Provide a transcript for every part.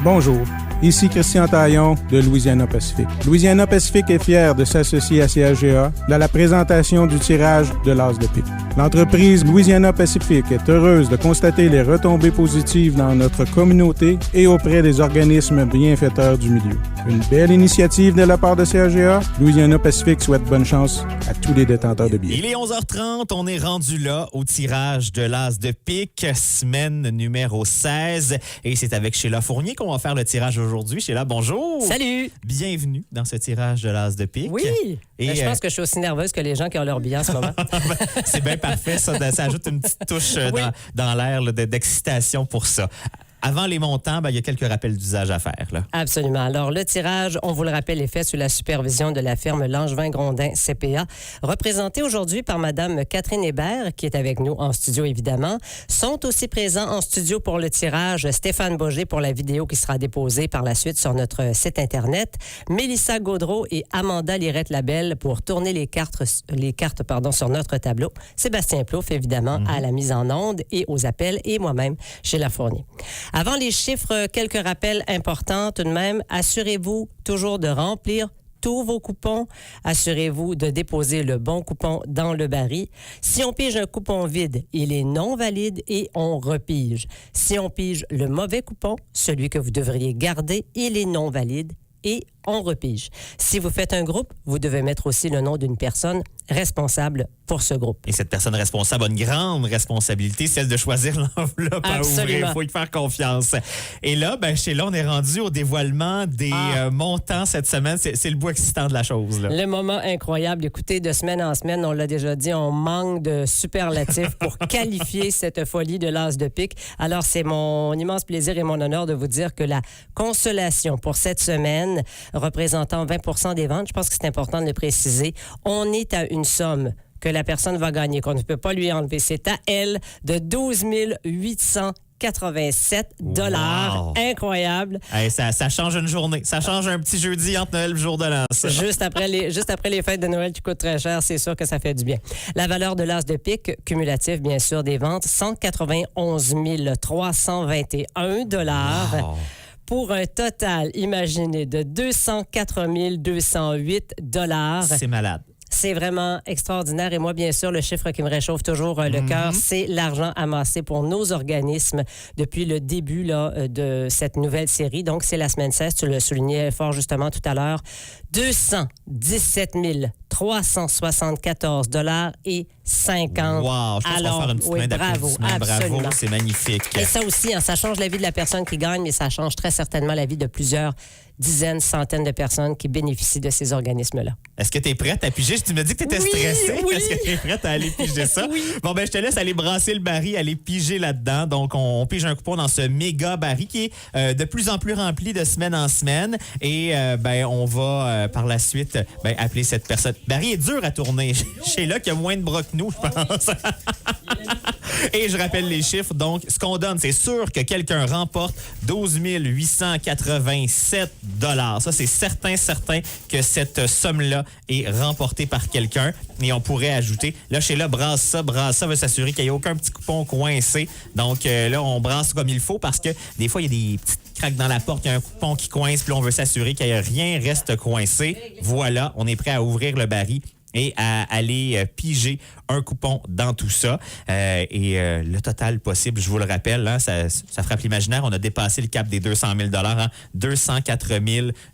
Bonjour, ici Christian Taillon de Louisiana Pacific. Louisiana Pacific est fier de s'associer à CAGA dans la présentation du tirage de l'As de pique. L'entreprise Louisiana Pacific est heureuse de constater les retombées positives dans notre communauté et auprès des organismes bienfaiteurs du milieu. Une belle initiative de la part de CAGA. Louisiana Pacific souhaite bonne chance à tous les détenteurs de billets. Il est 11h30, on est rendu là au tirage de l'As de pique, semaine numéro 16. Et c'est avec Sheila Fournier qu'on va faire le tirage aujourd'hui. Sheila, bonjour. Salut. Bienvenue dans ce tirage de l'As de pique. Oui. Et je pense que je suis aussi nerveuse que les gens qui ont leur billet en ce moment. C'est bien parfait, ça ajoute une petite touche dans l'air là, d'excitation pour ça. Avant les montants, il y a quelques rappels d'usage à faire. Là. Absolument. Alors, le tirage, on vous le rappelle, est fait sous la supervision de la firme Langevin-Grondin CPA, représentée aujourd'hui par Mme Catherine Hébert, qui est avec nous en studio, évidemment. Sont aussi présents en studio pour le tirage Stéphane Boger pour la vidéo qui sera déposée par la suite sur notre site Internet, Mélissa Gaudreau et Amanda Lirette-Labelle pour tourner les cartes sur notre tableau, Sébastien Plouffe, évidemment, à la mise en onde et aux appels, et moi-même, Sheila Fournier. Avant les chiffres, quelques rappels importants tout de même. Assurez-vous toujours de remplir tous vos coupons. Assurez-vous de déposer le bon coupon dans le baril. Si on pige un coupon vide, il est non valide et on repige. Si on pige le mauvais coupon, celui que vous devriez garder, il est non valide et on repige. Si vous faites un groupe, vous devez mettre aussi le nom d'une personne responsable pour ce groupe. Et cette personne responsable a une grande responsabilité, celle de choisir l'enveloppe à ouvrir. Il faut y faire confiance. Et là, Sheila, on est rendu au dévoilement des montants cette semaine. C'est le bout excitant de la chose. Là. Le moment incroyable. Écoutez, de semaine en semaine, on l'a déjà dit, on manque de superlatifs pour qualifier cette folie de l'As de pique. Alors, c'est mon immense plaisir et mon honneur de vous dire que la consolation pour cette semaine, représentant 20 des ventes, je pense que c'est important de le préciser, on est à une somme que la personne va gagner, qu'on ne peut pas lui enlever. C'est à elle de 12 887 $. Wow. Incroyable. Hey, ça change une journée. Ça change un petit jeudi entre Noël et le jour de l'an. Juste après les fêtes de Noël qui coûtent très cher, c'est sûr que ça fait du bien. La valeur de l'As de pique, cumulatif, bien sûr, des ventes, 191 321 $. Wow. Pour un total, imaginez, de 204 208 $. C'est malade. C'est vraiment extraordinaire. Et moi, bien sûr, le chiffre qui me réchauffe toujours le cœur, c'est l'argent amassé pour nos organismes depuis le début de cette nouvelle série. Donc, c'est la semaine 16, tu le soulignais fort justement tout à l'heure. 217 374 $ et 50. Wow, je pense qu'on va faire une petite main d'applaudissement. Bravo, c'est magnifique. Et ça aussi, ça change la vie de la personne qui gagne, mais ça change très certainement la vie de plusieurs dizaines, centaines de personnes qui bénéficient de ces organismes-là. Est-ce que tu es prête à piger? Tu me dis que tu étais stressée. Oui. Est-ce que tu es prête à aller piger ça? Oui. Bon, je te laisse aller brasser le baril, aller piger là-dedans. Donc, on pige un coupon dans ce méga baril qui est de plus en plus rempli de semaine en semaine. Et on va par la suite appeler cette personne. Baril est dur à tourner. Sheila qui a moins de bras que nous, je pense. Et je rappelle les chiffres. Donc, ce qu'on donne, c'est sûr que quelqu'un remporte 12 887 $. Ça, c'est certain que cette somme-là est remportée par quelqu'un. Et on pourrait ajouter, là, Sheila brasse ça, veut s'assurer qu'il n'y ait aucun petit coupon coincé. Donc, là, on brasse comme il faut parce que des fois, il y a des petites craques dans la porte, il y a un coupon qui coince, puis là, on veut s'assurer qu'il n'y a rien reste coincé. Voilà, on est prêt à ouvrir le baril et à aller piger un coupon dans tout ça. Le total possible, je vous le rappelle, hein, ça frappe l'imaginaire. On a dépassé le cap des 200 000 $, hein, 204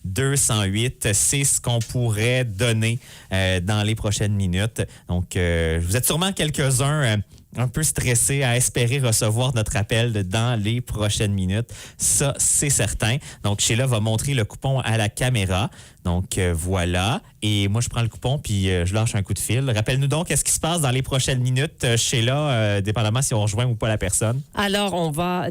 208. C'est ce qu'on pourrait donner dans les prochaines minutes. Donc, vous êtes sûrement quelques-uns un peu stressés à espérer recevoir notre appel dans les prochaines minutes. Ça, c'est certain. Donc, Sheila va montrer le coupon à la caméra. Donc, voilà. Et moi, je prends le coupon puis je lâche un coup de fil. Rappelle-nous donc, qu'est-ce qui se passe dans les prochaines minutes, Sheila, dépendamment si on rejoint ou pas la personne? Alors, on va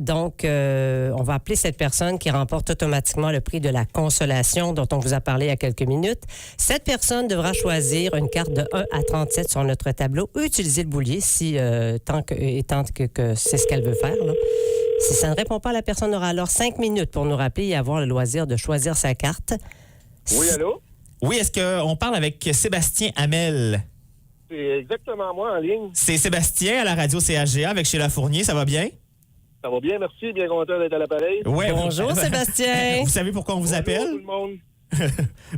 appeler cette personne qui remporte automatiquement le prix de la consolation dont on vous a parlé il y a quelques minutes. Cette personne devra choisir une carte de 1 à 37 sur notre tableau ou utiliser le boulier si tant que c'est ce qu'elle veut faire, là. Si ça ne répond pas, la personne aura alors 5 minutes pour nous rappeler et avoir le loisir de choisir sa carte. Oui, allô? Oui, est-ce qu'on parle avec Sébastien Hamel? C'est exactement moi en ligne. C'est Sébastien à la radio CAGA avec Sheila Fournier, ça va bien? Ça va bien, merci. Bien content d'être à l'appareil. Ouais, Bonjour, Sébastien. Vous savez pourquoi on vous Bonjour, appelle? tout le monde.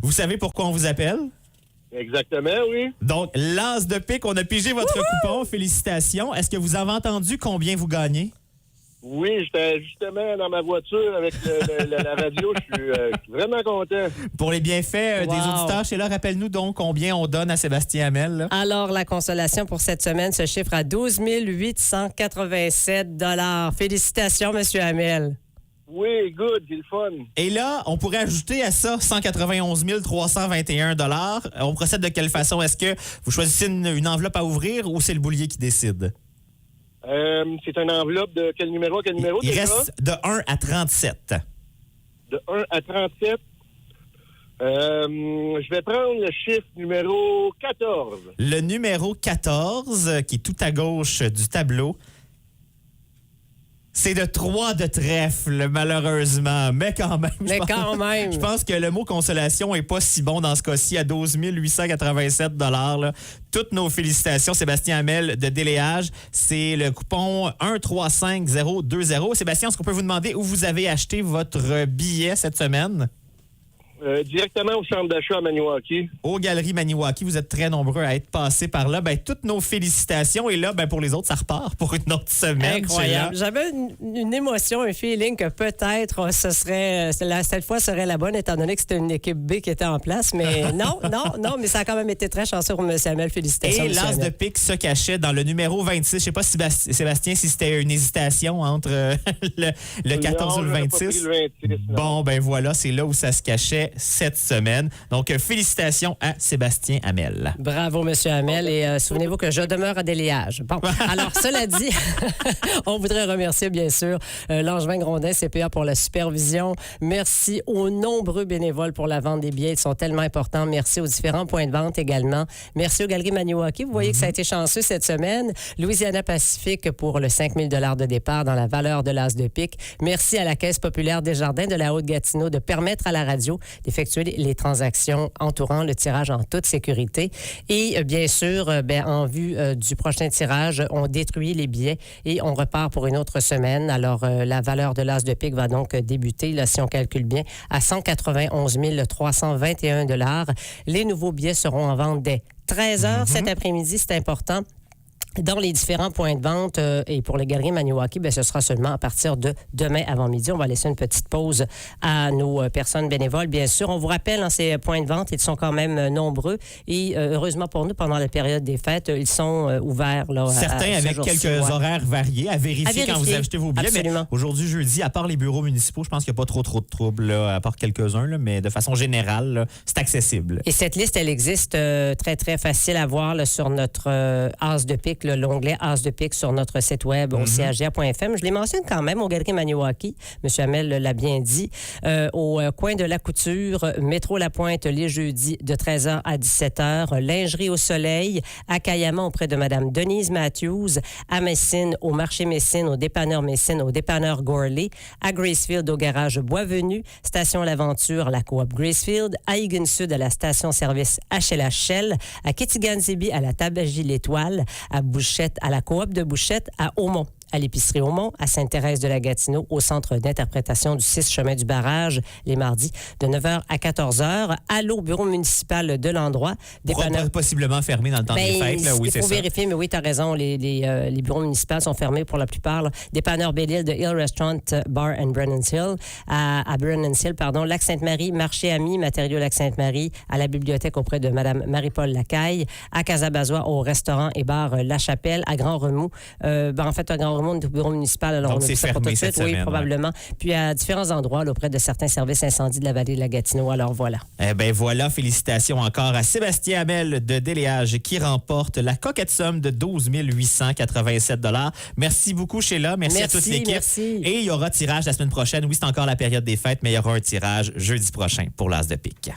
Vous savez pourquoi on vous appelle? Exactement, oui. Donc, l'As de pique, on a pigé votre coupon. Félicitations. Est-ce que vous avez entendu combien vous gagnez? Oui, j'étais justement dans ma voiture avec la radio. Je suis vraiment content. Pour les bienfaits des Wow. auditeurs, Sheila, rappelle-nous donc combien on donne à Sébastien Hamel. Là. Alors, la consolation pour cette semaine se chiffre à 12 887 $. Félicitations, M. Hamel. Oui, good, c'est le fun. Et là, on pourrait ajouter à ça 191 321 $. On procède de quelle façon? Est-ce que vous choisissez une enveloppe à ouvrir ou c'est le boulier qui décide? C'est une enveloppe de quel numéro? Il déjà? reste de 1 à 37. De 1 à 37. Je vais prendre le chiffre numéro 14. Le numéro 14, qui est tout à gauche du tableau, c'est de 3 de trèfle, malheureusement. Mais quand même. Je pense que le mot consolation est pas si bon dans ce cas-ci à 12 887 $. Là. Toutes nos félicitations, Sébastien Hamel de Déléage. C'est le coupon 135020. Sébastien, est-ce qu'on peut vous demander où vous avez acheté votre billet cette semaine? Directement au centre d'achat à Maniwaki. Aux Galeries Maniwaki, vous êtes très nombreux à être passés par là. Ben, toutes nos félicitations. Et là, ben, pour les autres, ça repart pour une autre semaine. Incroyable. J'avais une émotion, un feeling que peut-être cette fois serait la bonne, étant donné que c'était une équipe B qui était en place. Mais non, mais ça a quand même été très chanceux pour M. Hamel. Félicitations. Et l'As de pique se cachait dans le numéro 26. Je ne sais pas, Sébastien, si c'était une hésitation entre le 14 ou le 26. Pas pris le 26 non. Bon, ben voilà, c'est là où ça se cachait cette semaine. Donc, félicitations à Sébastien Hamel. Bravo, M. Hamel. Et souvenez-vous que je demeure à Déléage. Bon, alors, cela dit, on voudrait remercier, bien sûr, Langevin Grondin CPA pour la supervision. Merci aux nombreux bénévoles pour la vente des billets. Ils sont tellement importants. Merci aux différents points de vente également. Merci aux Galeries Maniwaki. Vous voyez que ça a été chanceux cette semaine. Louisiana Pacifique pour le 5 000 $ de départ dans la valeur de l'As de pique. Merci à la Caisse populaire des Jardins de la Haute-Gatineau de permettre à la radio d'effectuer les transactions entourant le tirage en toute sécurité. Et bien sûr, en vue du prochain tirage, on détruit les billets et on repart pour une autre semaine. Alors, la valeur de l'As de pique va donc débuter, là, si on calcule bien, à 191 321 $. Les nouveaux billets seront en vente dès 13h cet après-midi. C'est important. Dans les différents points de vente et pour les Galeries Maniwaki, ce sera seulement à partir de demain avant midi. On va laisser une petite pause à nos personnes bénévoles, bien sûr. On vous rappelle, ces points de vente, ils sont quand même nombreux et heureusement pour nous, pendant la période des fêtes, ils sont ouverts. Là, certains avec quelques horaires variés à vérifier quand vous achetez vos billets. Absolument. Mais aujourd'hui, jeudi, à part les bureaux municipaux, je pense qu'il n'y a pas trop de troubles, là, à part quelques-uns, là, mais de façon générale, là, c'est accessible. Et cette liste, elle existe très, très facile à voir là, sur notre As de pique, l'onglet As de pique sur notre site web au CHGA.fm. Je les mentionne quand même aux Galeries Maniwaki. M. Hamel l'a bien dit. Au coin de la Couture, métro La Pointe, les jeudis de 13h à 17h. Lingerie au Soleil, à Cayama auprès de Mme Denise Matthews. À Messine, au marché Messine, au dépanneur Messine, au dépanneur Gorley. À Gracefield, au garage Boisvenu. Station L'Aventure, la coop Gracefield. À Egan Sud, à la station-service HLH Shell. À Kitigan-Zibi, à la Tabagie L'Étoile. À Bouchette, à la coop de Bouchette. À Aumont, à l'épicerie Aumont, à Sainte-Thérèse-de-la-Gatineau, au centre d'interprétation du 6 chemin du barrage, les mardis de 9h à 14h. Allô, au bureau municipal de l'endroit. Possiblement fermé dans le temps des fêtes. Là, oui, il faut vérifier, mais oui, tu as raison. Les bureaux municipaux sont fermés pour la plupart. Là. Dépanneur Belle-Île de Hill Restaurant Bar and Brennan's Hill. À Brennan's Hill, Lac-Sainte-Marie, Marché Ami, Matériaux Lac-Sainte-Marie, à la bibliothèque auprès de Mme Marie-Paul Lacaille. À Casabazois, au restaurant et bar La Chapelle. À Grand-Remous. En fait, à Grand-Remous, au bureau municipal. Alors, donc, on c'est ça fermé tout de suite, cette oui, semaine, probablement. Ouais. Puis, à différents endroits, là, auprès de certains services incendies de la vallée de la Gatineau. Alors, voilà. Eh bien, voilà. Félicitations encore à Sébastien Hamel de Déléage qui remporte la coquette somme de 12 887 $. Merci beaucoup, Sheila. Merci à toute l'équipe. Merci. Et il y aura tirage la semaine prochaine. Oui, c'est encore la période des fêtes, mais il y aura un tirage jeudi prochain pour l'As de pique.